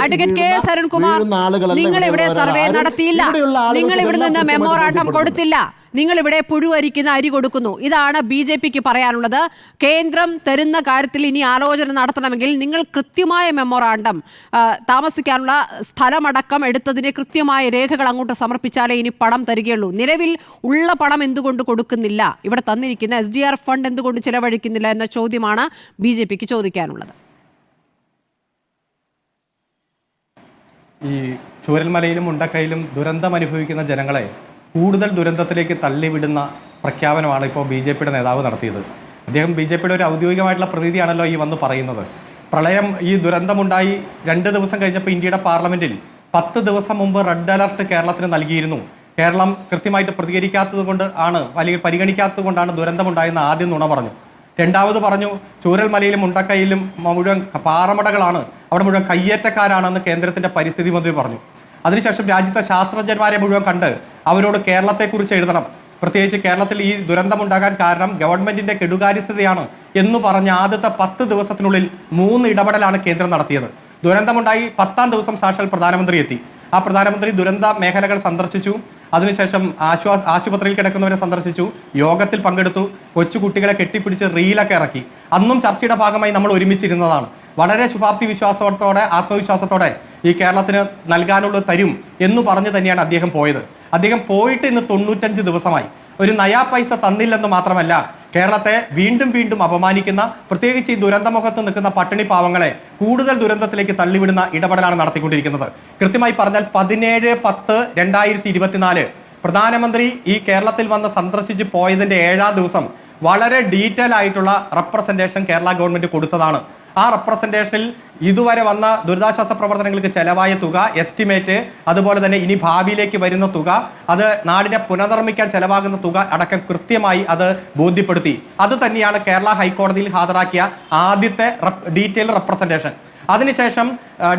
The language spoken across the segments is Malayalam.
അഡ്വക്കേറ്റ് കെ എസ് അരുൺകുമാർ, നിങ്ങൾ ഇവിടെ സർവേ നടത്തിയില്ല, നിങ്ങൾ ഇവിടെ നിന്ന് മെമ്മോറാണ്ടം കൊടുത്തില്ല, നിങ്ങൾ ഇവിടെ പുഴുവരിക്കുന്ന അരി കൊടുക്കുന്നു. ഇതാണ് BJPക്ക് പറയാനുള്ളത്. കേന്ദ്രം തരുന്ന കാര്യത്തിൽ ഇനി ആലോചന നടത്തണമെങ്കിൽ നിങ്ങൾ കൃത്യമായ മെമ്മോറാണ്ടം, താമസിക്കാനുള്ള സ്ഥലമടക്കം എടുത്തതിന്റെ കൃത്യമായ രേഖകൾ അങ്ങോട്ട് സമർപ്പിച്ചാലേ ഇനി പണം തരികയുള്ളൂ. നിലവിൽ ഉള്ള പണം എന്തുകൊണ്ട് കൊടുക്കുന്നില്ല, ഇവിടെ തന്നിരിക്കുന്ന SDR ഫണ്ട് എന്തുകൊണ്ട് ചിലവഴിക്കുന്നില്ല എന്ന ചോദ്യമാണ് BJPക്ക് ചോദിക്കാനുള്ളത്. ഈ ചൂരൽമലയിലും മുണ്ടക്കയിലും ദുരന്തം അനുഭവിക്കുന്ന ജനങ്ങളെ കൂടുതൽ ദുരന്തത്തിലേക്ക് തള്ളിവിടുന്ന പ്രഖ്യാപനമാണ് ഇപ്പോൾ BJPയുടെ നേതാവ് നടത്തിയത്. അദ്ദേഹം BJPയുടെ ഒരു ഔദ്യോഗികമായിട്ടുള്ള പ്രതീതിയാണല്ലോ ഈ വന്ന് പറയുന്നത്. പ്രളയം, ഈ ദുരന്തമുണ്ടായി 2 ദിവസം കഴിഞ്ഞപ്പോൾ ഇന്ത്യയുടെ പാർലമെന്റിൽ 10 ദിവസം മുമ്പ് റെഡ് അലർട്ട് കേരളത്തിന് നൽകിയിരുന്നു. കേരളം കൃത്യമായിട്ട് പ്രതികരിക്കാത്തത് കൊണ്ട് ആണ്, അല്ലെങ്കിൽ പരിഗണിക്കാത്തത് കൊണ്ടാണ് ദുരന്തമുണ്ടായെന്ന് ആദ്യം നുണ പറഞ്ഞു. രണ്ടാമത് പറഞ്ഞു ചൂരൽമലയിലും മുണ്ടക്കയിലും മുഴുവൻ പാറമടകളാണ്, അവിടെ മുഴുവൻ കയ്യേറ്റക്കാരാണെന്ന് കേന്ദ്രത്തിന്റെ പരിസ്ഥിതി മന്ത്രി പറഞ്ഞു. അതിനുശേഷം രാജ്യത്തെ ശാസ്ത്രജ്ഞന്മാരെ മുഴുവൻ കണ്ട് അവരോട് കേരളത്തെക്കുറിച്ച് എഴുതണം, പ്രത്യേകിച്ച് കേരളത്തിൽ ഈ ദുരന്തമുണ്ടാകാൻ കാരണം ഗവൺമെന്റിന്റെ കെടുകാര്യസ്ഥതയാണ് എന്ന് പറഞ്ഞ ആദ്യത്തെ 10 ദിവസത്തിനുള്ളിൽ 3 ഇടപെടലാണ് കേന്ദ്രം നടത്തിയത്. ദുരന്തമുണ്ടായി 10ാം ദിവസം സാക്ഷാൽ പ്രധാനമന്ത്രി എത്തി. ആ പ്രധാനമന്ത്രി ദുരന്ത മേഖലകൾ സന്ദർശിച്ചു. അതിനുശേഷം ആശുപത്രിയിൽ കിടക്കുന്നവരെ സന്ദർശിച്ചു, യോഗത്തിൽ പങ്കെടുത്തു, കൊച്ചുകുട്ടികളെ കെട്ടിപ്പിടിച്ച് റീലൊക്കെ ഇറക്കി. അന്നും ചർച്ചയുടെ ഭാഗമായി നമ്മൾ ഒരുമിച്ചിരുന്നതാണ്. വളരെ ശുഭാപ്തി വിശ്വാസത്തോടെ, ആത്മവിശ്വാസത്തോടെ ഈ കേരളത്തിന് നൽകാനുള്ള തരും എന്ന് പറഞ്ഞു തന്നെയാണ് അദ്ദേഹം പോയത്. അദ്ദേഹം പോയിട്ട് ഇന്ന് 95 ദിവസമായി. ഒരു നയാ പൈസ തന്നില്ലെന്ന് മാത്രമല്ല, കേരളത്തെ വീണ്ടും വീണ്ടും അപമാനിക്കുന്ന, പ്രത്യേകിച്ച് ഈ ദുരന്തമുഖത്ത് നിൽക്കുന്ന പട്ടിണി പാവങ്ങളെ കൂടുതൽ ദുരന്തത്തിലേക്ക് തള്ളിവിടുന്ന ഇടപെടലാണ് നടത്തിക്കൊണ്ടിരിക്കുന്നത്. കൃത്യമായി പറഞ്ഞാൽ 17/10/2024 പ്രധാനമന്ത്രി ഈ കേരളത്തിൽ വന്ന് സന്ദർശിച്ച് പോയതിന്റെ 7ാം ദിവസം വളരെ ഡീറ്റെയിൽ ആയിട്ടുള്ള റെപ്രസെന്റേഷൻ കേരള ഗവൺമെന്റ് കൊടുത്തതാണ്. ആ റെപ്രസെന്റേഷനിൽ ഇതുവരെ വന്ന ദുരിതാശ്വാസ പ്രവർത്തനങ്ങൾക്ക് ചെലവായ തുക, എസ്റ്റിമേറ്റ്, അതുപോലെ തന്നെ ഇനി ഭാവിയിലേക്ക് വരുന്ന തുക, അത് നാടിനെ പുനർനിർമ്മിക്കാൻ ചെലവാകുന്ന തുക അടക്കം കൃത്യമായി അത് ബോധ്യപ്പെടുത്തി. അത് തന്നെയാണ് കേരള ഹൈക്കോടതിയിൽ ഹാജരാക്കിയ ആദ്യത്തെ ഡീറ്റെയിൽ റെപ്രസെന്റേഷൻ. അതിനുശേഷം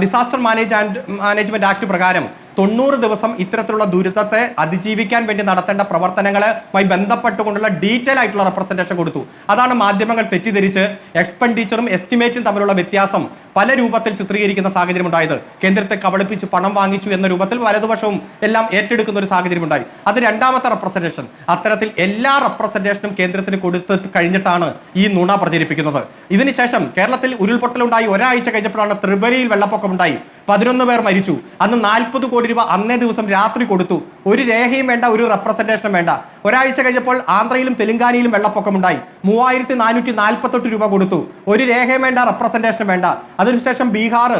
ഡിസാസ്റ്റർ മാനേജ്മെന്റ് ആക്ട് പ്രകാരം 90 ദിവസം ഇത്തരത്തിലുള്ള ദുരിതത്തെ അതിജീവിക്കാൻ വേണ്ടി നടത്തേണ്ട പ്രവർത്തനങ്ങളുമായി ബന്ധപ്പെട്ടുകൊണ്ടുള്ള ഡീറ്റെയിൽ ആയിട്ടുള്ള റെപ്രസെന്റേഷൻ കൊടുത്തു. അതാണ് മാധ്യമങ്ങൾ തെറ്റിദ്ധരിച്ച് എക്സ്പെൻഡിച്ചറും എസ്റ്റിമേറ്റും തമ്മിലുള്ള വ്യത്യാസം പല രൂപത്തിൽ ചിത്രീകരിക്കുന്ന സാഹചര്യം ഉണ്ടായത്. കേന്ദ്രത്തെ കബളിപ്പിച്ച് പണം വാങ്ങിച്ചു എന്ന രൂപത്തിൽ വലതുപക്ഷവും എല്ലാം ഏറ്റെടുക്കുന്ന ഒരു സാഹചര്യം ഉണ്ടായി. അത് 2ാമത്തെ റെപ്രസെന്റേഷൻ. അത്തരത്തിൽ എല്ലാ റെപ്രസെന്റേഷനും കേന്ദ്രത്തിന് കൊടുത്ത് കഴിഞ്ഞിട്ടാണ് ഈ നുണ പ്രചരിപ്പിക്കുന്നത്. ഇതിനുശേഷം കേരളത്തിൽ ഉരുൾപൊട്ടലുണ്ടായി ഒരാഴ്ച കഴിഞ്ഞപ്പോഴാണ് ത്രിപുരയിൽ വെള്ളപ്പൊക്കമുണ്ടായി, 11 പേർ മരിച്ചു. അന്ന് 40 കോടി രൂപ അന്നേ ദിവസം രാത്രി കൊടുത്തു. ഒരു രേഖയും വേണ്ട, ഒരു റെപ്രസെന്റേഷനും വേണ്ട. ഒരാഴ്ച കഴിഞ്ഞപ്പോൾ ആന്ധ്രയിലും തെലുങ്കാനയിലും വെള്ളപ്പൊക്കമുണ്ടായി, 3448 രൂപ കൊടുത്തു. ഒരു രേഖയും വേണ്ട, റെപ്രസെന്റേഷനും വേണ്ട. അതിനുശേഷം ബീഹാർ,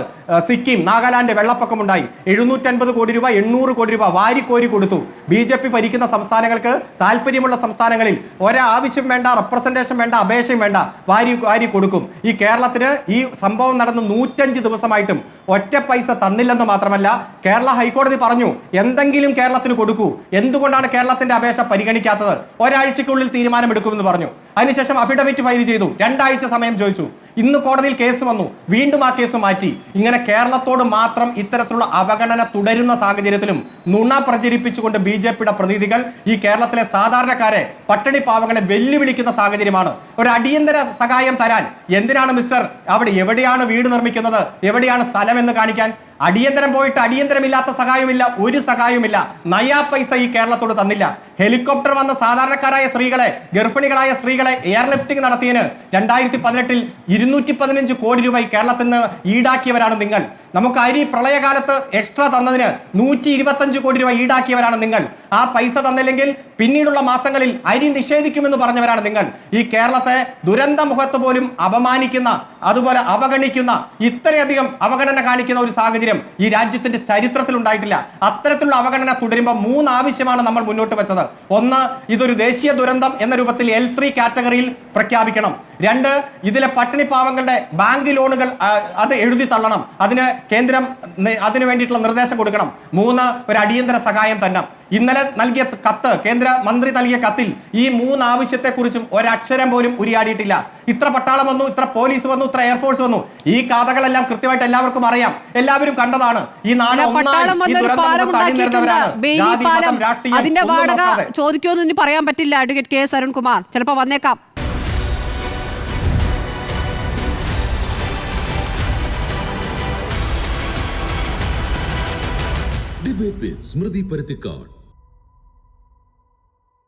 സിക്കിം, നാഗാലാൻഡ് വെള്ളപ്പൊക്കമുണ്ടായി, 750 കോടി രൂപ, 800 കോടി രൂപ വാരിക്കോരി കൊടുത്തു. BJP ഭരിക്കുന്ന സംസ്ഥാനങ്ങൾക്ക്, താല്പര്യമുള്ള സംസ്ഥാനങ്ങളിൽ ഒരാവശ്യം വേണ്ട, റെപ്രസെന്റേഷൻ വേണ്ട, അപേക്ഷയും വേണ്ട, വാരി കൊടുക്കും. ഈ കേരളത്തിന് ഈ സംഭവം നടന്ന് 105 ദിവസമായിട്ടും ഒറ്റ പൈസ തന്നില്ലെന്ന് മാത്രമല്ല, കേരള ഹൈക്കോടതി പറഞ്ഞു എന്തെങ്കിലും കേരളത്തിന് കൊടുക്കൂ. എന്തുകൊണ്ടാണ് കേരളത്തിന്റെ അപേക്ഷ പരിഗണിക്കാത്തത്? ഒരാഴ്ചക്കുള്ളിൽ തീരുമാനമെടുക്കുമെന്ന് പറഞ്ഞു. അതിനുശേഷം അഫിഡവിറ്റ് ഫയൽ ചെയ്തു, 2 ആഴ്ച സമയം ചോദിച്ചു. ഇന്ന് കോടതിയിൽ കേസ് വന്നു, വീണ്ടും ആ കേസ് മാറ്റി. ഇങ്ങനെ കേരളത്തോട് മാത്രം ഇത്തരത്തിലുള്ള അവഗണന തുടരുന്ന സാഹചര്യത്തിലും നുണ പ്രചരിപ്പിച്ചുകൊണ്ട് BJPയുടെ പ്രതിനിധികൾ ഈ കേരളത്തിലെ സാധാരണക്കാരെ, പട്ടിണി പാവങ്ങളെ വെല്ലുവിളിക്കുന്ന സാഹചര്യമാണ്. ഒരു അടിയന്തര സഹായം തരാൻ എന്തിനാണ് മിസ്റ്റർ അവിടെ എവിടെയാണ് വീട് നിർമ്മിക്കുന്നത്, എവിടെയാണ് സ്ഥലം എന്ന് കാണിക്കാൻ? അടിയന്തരം പോയിട്ട് അടിയന്തരമില്ലാത്ത സഹായമില്ല, ഒരു സഹായവുമില്ല. നയാ പൈസ ഈ കേരളത്തോട് തന്നില്ല. ഹെലികോപ്റ്റർ വന്ന സാധാരണക്കാരായ സ്ത്രീകളെ, ഗർഭിണികളായ സ്ത്രീകളെ എയർലിഫ്റ്റിംഗ് നടത്തിയതിന് 2018 215 കോടി രൂപ ഈ കേരളത്തിൽ നിന്ന് ഈടാക്കിയവരാണ് നിങ്ങൾ. നമുക്ക് അരി പ്രളയകാലത്ത് എക്സ്ട്രാ തന്നതിന് 125 കോടി രൂപ ഈടാക്കിയവരാണ് നിങ്ങൾ. ആ പൈസ തന്നില്ലെങ്കിൽ പിന്നീടുള്ള മാസങ്ങളിൽ അരി നിഷേധിക്കുമെന്ന് പറഞ്ഞവരാണ് നിങ്ങൾ. ഈ കേരളത്തെ ദുരന്ത മുഖത്ത് പോലും അപമാനിക്കുന്ന, അതുപോലെ അവഗണിക്കുന്ന, ഇത്രയധികം അവഗണന കാണിക്കുന്ന ഒരു സാഹചര്യം ഈ രാജ്യത്തിന്റെ ചരിത്രത്തിൽ ഉണ്ടായിട്ടില്ല. അത്തരത്തിലുള്ള അവഗണന തുടരുമ്പോൾ 3 ആവശ്യമാണ് നമ്മൾ മുന്നോട്ട് വെച്ചത്. 1, ഇതൊരു ദേശീയ ദുരന്തം എന്ന രൂപത്തിൽ L3 കാറ്റഗറിയിൽ പ്രഖ്യാപിക്കണം. 2, ഇതിലെ പട്ടിണി പാവങ്ങളുടെ ബാങ്ക് ലോണുകൾ അത് എഴുതി തള്ളണം, അതിന് കേന്ദ്രം അതിനു വേണ്ടിയിട്ടുള്ള നിർദ്ദേശം കൊടുക്കണം. 3, ഒരു അടിയന്തര സഹായം തന്നെ. ഇന്നലെ നൽകിയ കത്ത്, കേന്ദ്ര മന്ത്രി നൽകിയ കത്തിൽ ഈ 3 ആവശ്യത്തെക്കുറിച്ചും ഒരക്ഷരം പോലും ഉരിയാടിയിട്ടില്ല. ഇത്ര പട്ടാളം വന്നു, ഇത്ര പോലീസ് വന്നു, ഇത്ര എയർഫോഴ്സ് വന്നു. ഈ കഥകളെല്ലാം കൃത്യമായിട്ട് എല്ലാവർക്കും അറിയാം, എല്ലാവരും കണ്ടതാണ്. ഈ നാട് അതിന്റെ വാടക ചോദിക്കുമെന്ന് ഇനി പറയാൻ പറ്റില്ല. അഡ്വക്കേറ്റ് കെ എസ് അരുൺകുമാർ ചിലപ്പോൾ വന്നേക്കാം. Debate with Smriti Parathikkad.